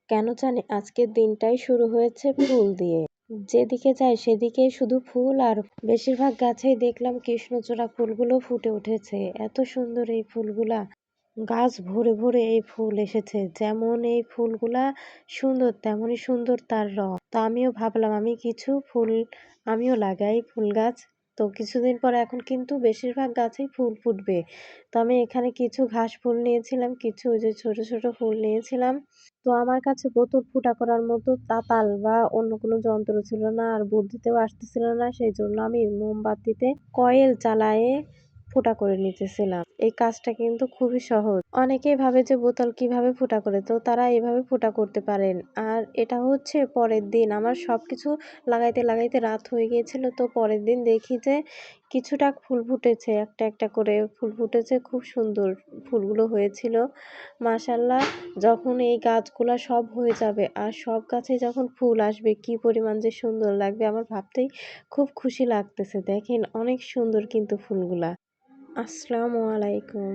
কেন জানি আজকের দিনটাই শুরু হয়েছে ফুল দিয়ে। যেদিকে যাই সেদিকেই শুধু ফুল আর বেশিরভাগ গাছেই দেখলাম কৃষ্ণচূড়া ফুলগুলো ফুটে উঠেছে। এত সুন্দর এই ফুলগুলা। গাছ ভরে ভরে এই ফুল এসেছে। যেমন এই ফুলগুলা সুন্দর তেমনই সুন্দর তার রং। তো আমিও ভাবলাম আমি কিছু ফুল আমিও লাগাই ফুল গাছ। তো কিছুদিন পর এখন কিন্তু বেশিরভাগ গাছেই ফুল ফুটবে। তো আমি এখানে কিছু ঘাস ফুল নিয়েছিলাম, কিছু ওই যে ছোট ছোট ফুল নিয়েছিলাম। তো আমার কাছে বোতল ফুটা করার মতো তাতাল বা অন্য কোনো যন্ত্র ছিল না, আর বুদ্ধিতেও আসতেছিল না। সেজন্য আমি মোমবাতিতে কয়েল জ্বালায়ে ফুটা করে নিতেছিলাম। এই কাজটা কিন্তু খুবই সহজ। অনেকেই ভাবে যে বোতল কিভাবে ফুটা করে, তো তারা এভাবে ফুটা করতে পারেন। আর এটা হচ্ছে পরের দিন আমার সবকিছু লাগাইতে লাগাইতে রাত হয়ে গিয়েছিল। তো পরের দিন দেখি যে কিছুটা ফুল ফুটেছে, একটা একটা করে ফুল ফুটেছে, খুব সুন্দর ফুলগুলো হয়েছিল। মাশাআল্লাহ, যখন এই গাছগুলা সব হয়ে যাবে আর সব গাছে যখন ফুল আসবে কি পরিমাণ যে সুন্দর লাগবে আমার ভাবতেই খুব খুশি লাগতেছে। দেখেন অনেক সুন্দর কিন্তু ফুলগুলা। আসসালামু আলাইকুম।